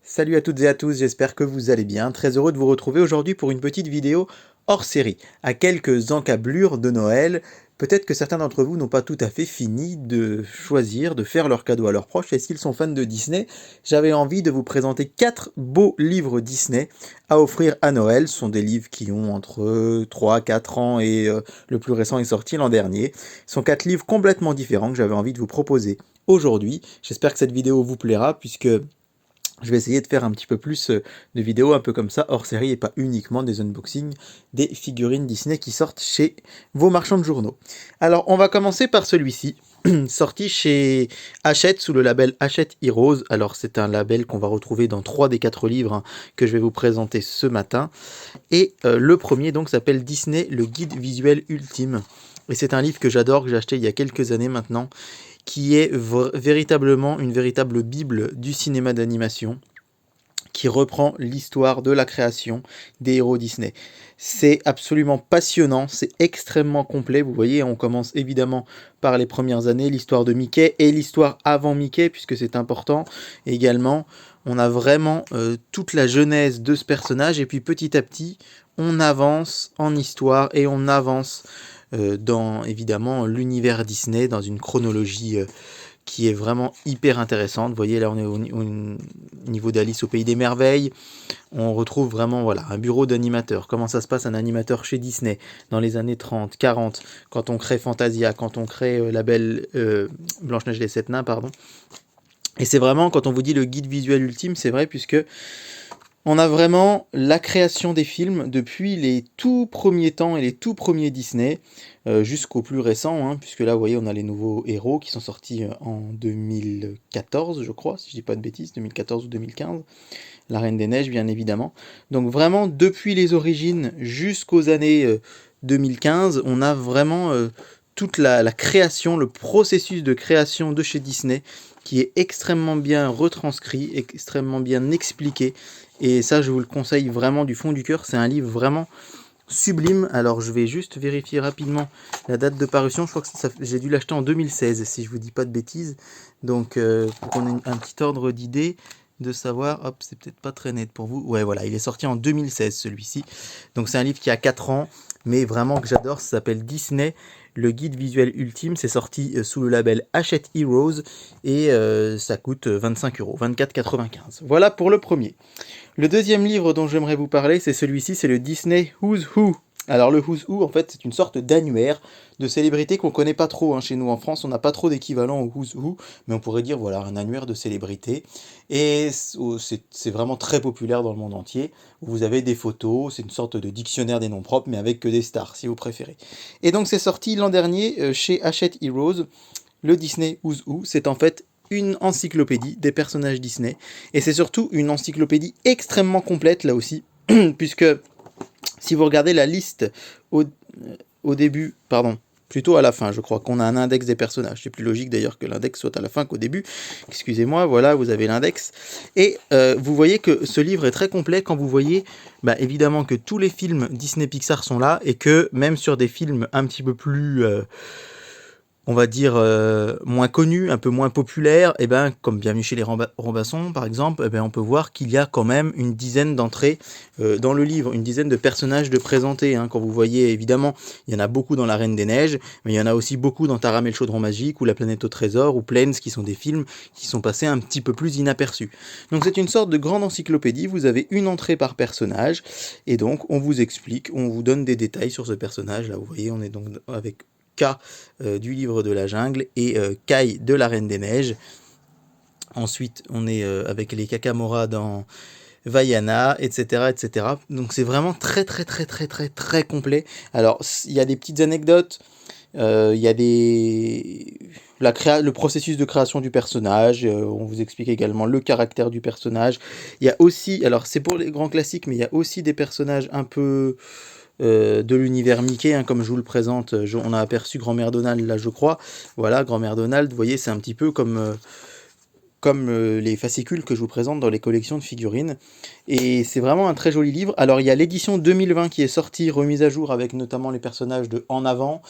Salut à toutes et à tous, j'espère que vous allez bien. Très heureux de vous retrouver aujourd'hui pour une petite vidéo hors série. À quelques encablures de Noël, peut-être que certains d'entre vous n'ont pas tout à fait fini de choisir, de faire leur cadeau à leurs proches, et s'ils sont fans de Disney, j'avais envie de vous présenter 4 beaux livres Disney à offrir à Noël. Ce sont des livres qui ont entre 3, 4 ans et le plus récent est sorti l'an dernier. Ce sont 4 livres complètement différents que j'avais envie de vous proposer aujourd'hui. J'espère que cette vidéo vous plaira puisque je vais essayer de faire un petit peu plus de vidéos un peu comme ça, hors série, et pas uniquement des unboxings des figurines Disney qui sortent chez vos marchands de journaux. Alors, on va commencer par celui-ci, sorti chez Hachette sous le label Hachette Heroes. Alors, c'est un label qu'on va retrouver dans 3 des 4 livres que je vais vous présenter ce matin. Et le premier, donc, s'appelle Disney, le guide visuel ultime. Et c'est un livre que j'adore, que j'ai acheté il y a quelques années maintenant, qui est véritablement une véritable bible du cinéma d'animation, qui reprend l'histoire de la création des héros Disney. C'est absolument passionnant, c'est extrêmement complet. Vous voyez, on commence évidemment par les premières années, l'histoire de Mickey et l'histoire avant Mickey, puisque c'est important également. On a vraiment toute la genèse de ce personnage, et puis petit à petit, on avance en histoire et on avance dans évidemment l'univers Disney, dans une chronologie qui est vraiment hyper intéressante. Vous voyez, là on est au niveau d'Alice au Pays des Merveilles. On retrouve vraiment voilà, un bureau d'animateur. Comment ça se passe un animateur chez Disney dans les années 30, 40, quand on crée Fantasia, quand on crée la belle Blanche-Neige et les 7 nains, pardon. Et c'est vraiment, quand on vous dit le guide visuel ultime, c'est vrai, puisque on a vraiment la création des films depuis les tout premiers temps et les tout premiers Disney jusqu'au plus récent, puisque là, vous voyez, on a les nouveaux héros qui sont sortis en 2014, je crois, si je dis pas de bêtises, 2014 ou 2015. La Reine des Neiges, bien évidemment. Donc vraiment, depuis les origines jusqu'aux années 2015, on a vraiment toute la création, le processus de création de chez Disney qui est extrêmement bien retranscrit, extrêmement bien expliqué. Et ça, je vous le conseille vraiment du fond du cœur. C'est un livre vraiment sublime. Alors, je vais juste vérifier rapidement la date de parution. Je crois que j'ai dû l'acheter en 2016, si je vous dis pas de bêtises. Donc, pour qu'on ait un petit ordre d'idée de savoir, hop, c'est peut-être pas très net pour vous. Ouais, voilà, il est sorti en 2016, celui-ci. Donc, c'est un livre qui a 4 ans, mais vraiment que j'adore. Ça s'appelle Disney, le guide visuel ultime. C'est sorti sous le label Hachette Heroes et ça coûte 25 €, 24,95 €. Voilà pour le premier. Le deuxième livre dont j'aimerais vous parler, c'est celui-ci, c'est le Disney Who's Who. Alors le Who's Who, en fait, c'est une sorte d'annuaire de célébrités qu'on connaît pas trop chez nous en France. On n'a pas trop d'équivalent au Who's Who, mais on pourrait dire voilà un annuaire de célébrités. Et c'est vraiment très populaire dans le monde entier. Vous avez des photos, c'est une sorte de dictionnaire des noms propres, mais avec que des stars, si vous préférez. Et donc c'est sorti l'an dernier chez Hachette Heroes. Le Disney Who's Who, c'est en fait une encyclopédie des personnages Disney. Et c'est surtout une encyclopédie extrêmement complète, là aussi, puisque si vous regardez la liste au début, pardon, plutôt à la fin, je crois qu'on a un index des personnages. C'est plus logique d'ailleurs que l'index soit à la fin qu'au début. Excusez-moi, voilà, vous avez l'index. Et vous voyez que ce livre est très complet quand vous voyez, évidemment, que tous les films Disney Pixar sont là et que même sur des films un petit peu plus on va dire, moins connus, un peu moins populaires, et comme Bienvenue chez les Robinson, par exemple, on peut voir qu'il y a quand même une dizaine d'entrées dans le livre, une dizaine de personnages de présentés. Quand vous voyez, évidemment, il y en a beaucoup dans La Reine des Neiges, mais il y en a aussi beaucoup dans Taram et le Chaudron Magique, ou La Planète au Trésor, ou Planes, qui sont des films qui sont passés un petit peu plus inaperçus. Donc c'est une sorte de grande encyclopédie, vous avez une entrée par personnage, et donc on vous explique, on vous donne des détails sur ce personnage. Là, vous voyez, on est donc avec K du livre de la jungle et Kai de la Reine des Neiges. Ensuite, on est avec les Kakamora dans Vaiana, etc., etc. Donc c'est vraiment très très très très très très complet. Alors il y a des petites anecdotes, il y a le processus de création du personnage, on vous explique également le caractère du personnage. Il y a aussi, alors c'est pour les grands classiques, mais il y a aussi des personnages un peu de l'univers Mickey, comme je vous le présente. On a aperçu Grand-Mère Donald là, je crois. Voilà, Grand-Mère Donald, vous voyez, c'est un petit peu comme les fascicules que je vous présente dans les collections de figurines. Et c'est vraiment un très joli livre. Alors il y a l'édition 2020 qui est sortie, remise à jour avec notamment les personnages de En Avant.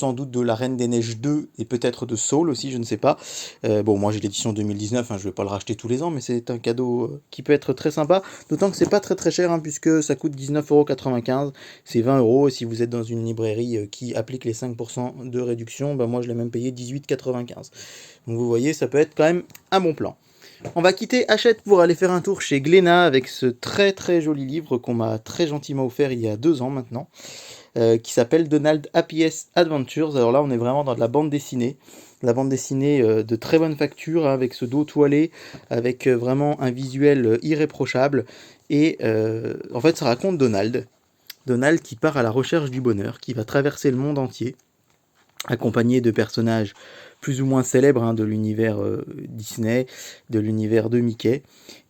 sans doute de La Reine des Neiges 2 et peut-être de Soul aussi, je ne sais pas. Bon, moi j'ai l'édition 2019, hein, je ne vais pas le racheter tous les ans, mais c'est un cadeau qui peut être très sympa, d'autant que c'est pas très très cher, hein, puisque ça coûte 19,95 €, c'est 20 €, et si vous êtes dans une librairie qui applique les 5% de réduction, bah moi je l'ai même payé 18,95 €. Donc vous voyez, ça peut être quand même un bon plan. On va quitter Hachette pour aller faire un tour chez Glénat avec ce très très joli livre qu'on m'a très gentiment offert il y a 2 ans maintenant, qui s'appelle Donald Happiest Adventures. Alors là, on est vraiment dans de la bande dessinée de très bonne facture, hein, avec ce dos toilé, avec vraiment un visuel irréprochable. Et en fait, ça raconte Donald qui part à la recherche du bonheur, qui va traverser le monde entier, accompagné de personnages plus ou moins célèbres, hein, de l'univers Disney, de l'univers de Mickey.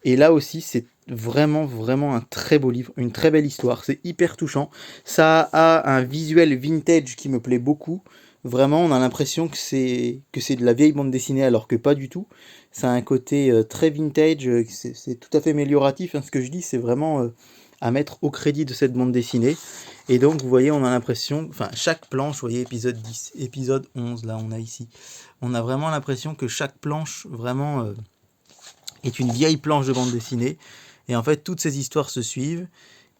Et là aussi, c'est vraiment vraiment un très beau livre, une très belle histoire, c'est hyper touchant. Ça a un visuel vintage qui me plaît beaucoup. Vraiment, on a l'impression que c'est de la vieille bande dessinée, alors que pas du tout. Ça a un côté très vintage, c'est tout à fait amélioratif, hein, ce que je dis, c'est vraiment à mettre au crédit de cette bande dessinée. Et donc, vous voyez, on a l'impression, enfin, chaque planche, vous voyez, épisode 10, épisode 11, là, on a ici. On a vraiment l'impression que chaque planche, vraiment, est une vieille planche de bande dessinée. Et en fait, toutes ces histoires se suivent.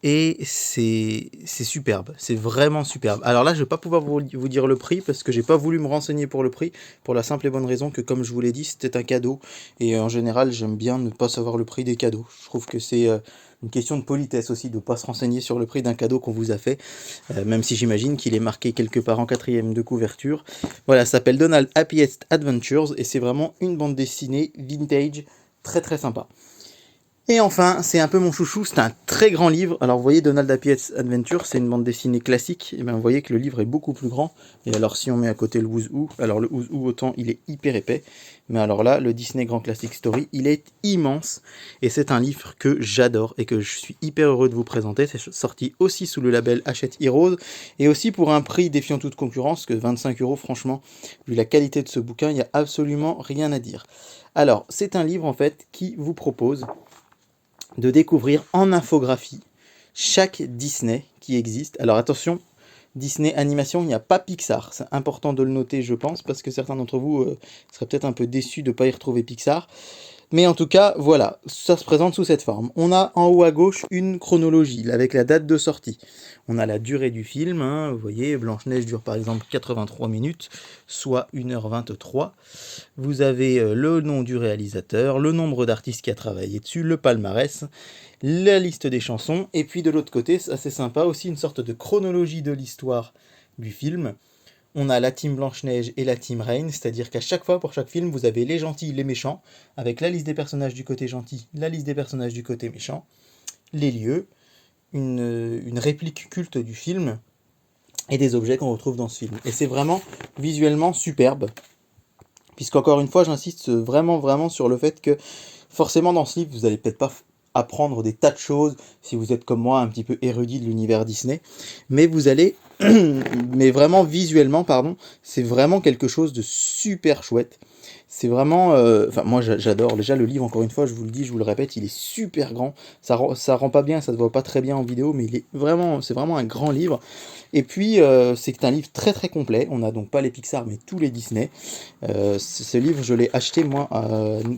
Et c'est superbe, c'est vraiment superbe. Alors là, je ne vais pas pouvoir vous dire le prix, parce que j'ai pas voulu me renseigner pour le prix, pour la simple et bonne raison que, comme je vous l'ai dit, c'était un cadeau. Et en général, j'aime bien ne pas savoir le prix des cadeaux. Je trouve que c'est une question de politesse aussi, de ne pas se renseigner sur le prix d'un cadeau qu'on vous a fait, même si j'imagine qu'il est marqué quelque part en 4e de couverture. Voilà, ça s'appelle Donald Happiest Adventures, et c'est vraiment une bande dessinée vintage, très très sympa. Et enfin, c'est un peu mon chouchou, c'est un très grand livre. Alors vous voyez, Donald Happiest Adventure, c'est une bande dessinée classique. Et bien vous voyez que le livre est beaucoup plus grand. Et alors si on met à côté le Who's Who, alors le Who's Who, autant il est hyper épais. Mais alors là, le Disney Grand Classic Story, il est immense. Et c'est un livre que j'adore et que je suis hyper heureux de vous présenter. C'est sorti aussi sous le label Hachette Heroes. Et aussi pour un prix défiant toute concurrence, que 25 €, franchement, vu la qualité de ce bouquin, il n'y a absolument rien à dire. Alors, c'est un livre en fait qui vous propose de découvrir en infographie chaque Disney qui existe. Alors attention, Disney Animation, il n'y a pas Pixar. C'est important de le noter, je pense, parce que certains d'entre vous seraient peut-être un peu déçus de ne pas y retrouver Pixar. Mais en tout cas, voilà, ça se présente sous cette forme. On a en haut à gauche une chronologie avec la date de sortie. On a la durée du film, hein, vous voyez, Blanche-Neige dure par exemple 83 minutes, soit 1h23. Vous avez le nom du réalisateur, le nombre d'artistes qui a travaillé dessus, le palmarès, la liste des chansons, et puis de l'autre côté, c'est assez sympa, aussi une sorte de chronologie de l'histoire du film. On a la team Blanche-Neige et la team Reine, c'est-à-dire qu'à chaque fois, pour chaque film, vous avez les gentils, les méchants, avec la liste des personnages du côté gentil, la liste des personnages du côté méchant, les lieux, une réplique culte du film, et des objets qu'on retrouve dans ce film. Et c'est vraiment visuellement superbe, puisqu'encore une fois, j'insiste vraiment, vraiment sur le fait que, forcément, dans ce livre, vous n'allez peut-être pas apprendre des tas de choses, si vous êtes comme moi, un petit peu érudit de l'univers Disney, mais vous allez... mais vraiment visuellement, pardon, c'est vraiment quelque chose de super chouette. C'est vraiment... Enfin, moi, j'adore. Déjà, le livre, encore une fois, je vous le dis, je vous le répète, il est super grand. Ça rend pas bien, ça se voit pas très bien en vidéo, mais c'est vraiment un grand livre. Et puis, c'est un livre très très complet. On n'a donc pas les Pixar, mais tous les Disney. Ce livre, je l'ai acheté, moi,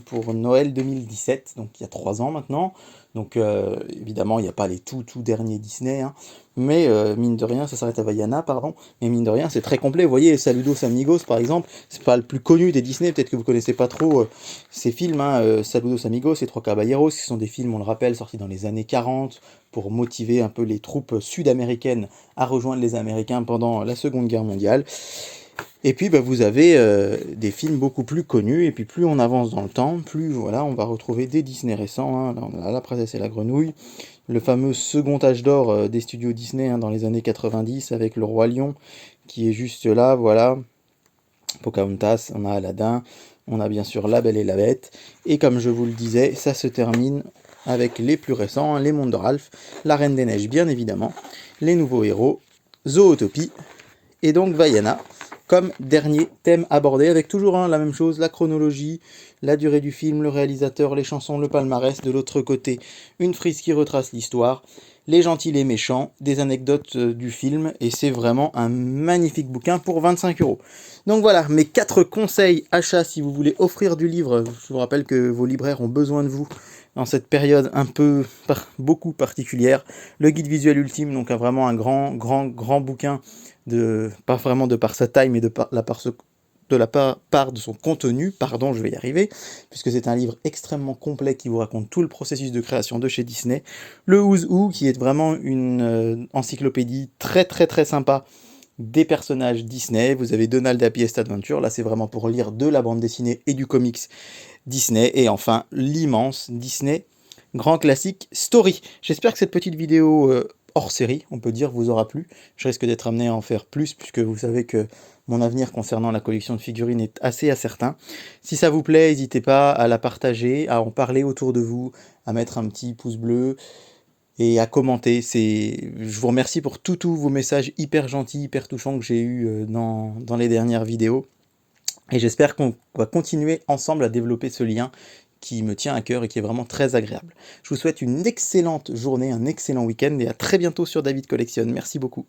pour Noël 2017, donc il y a 3 ans maintenant. Donc, évidemment, il n'y a pas les tout derniers Disney, hein. Mais mine de rien, ça s'arrête à Vaiana, pardon. Mais mine de rien, c'est très complet. Vous voyez, Saludos Amigos, par exemple, c'est pas le plus connu des Disney. Peut-être que vous connaissez pas trop ces films, hein. Saludos Amigos et Trois Caballeros, qui sont des films, on le rappelle, sortis dans les années 40 pour motiver un peu les troupes sud-américaines à rejoindre les Américains pendant la Seconde Guerre mondiale. Et puis vous avez des films beaucoup plus connus, et puis plus on avance dans le temps, plus voilà, on va retrouver des Disney récents, hein. Là, on a La Princesse et la Grenouille, le fameux second âge d'or des studios Disney, hein, dans les années 90, avec Le Roi Lion, qui est juste là, voilà, Pocahontas, on a Aladdin, on a bien sûr La Belle et la Bête, et comme je vous le disais, ça se termine avec les plus récents, hein, Les Mondes de Ralph, La Reine des Neiges bien évidemment, Les Nouveaux Héros, Zootopie, et donc Vaiana, comme dernier thème abordé, avec toujours la même chose, la chronologie, la durée du film, le réalisateur, les chansons, le palmarès. De l'autre côté, une frise qui retrace l'histoire, les gentils, les méchants, des anecdotes du film, et c'est vraiment un magnifique bouquin pour 25 €. Donc voilà, mes 4 conseils achats si vous voulez offrir du livre. Je vous rappelle que vos libraires ont besoin de vous dans cette période un peu, beaucoup particulière. Le guide visuel ultime, donc vraiment un grand bouquin, pas vraiment de par sa taille, mais de la part de son contenu, pardon, je vais y arriver, puisque c'est un livre extrêmement complet qui vous raconte tout le processus de création de chez Disney. Le Who's Who, qui est vraiment une encyclopédie très sympa des personnages Disney. Vous avez Donald Happiest Adventure, là c'est vraiment pour lire de la bande dessinée et du comics Disney. Et enfin, l'immense Disney Grand Classique Story. J'espère que cette petite vidéo hors série, on peut dire, vous aura plu. Je risque d'être amené à en faire plus, puisque vous savez que mon avenir concernant la collection de figurines est assez incertain. Si ça vous plaît, n'hésitez pas à la partager, à en parler autour de vous, à mettre un petit pouce bleu et à commenter. Je vous remercie pour tous vos messages hyper gentils, hyper touchants que j'ai eu dans les dernières vidéos. Et j'espère qu'on va continuer ensemble à développer ce lien qui me tient à cœur et qui est vraiment très agréable. Je vous souhaite une excellente journée, un excellent week-end et à très bientôt sur David Collectionne. Merci beaucoup.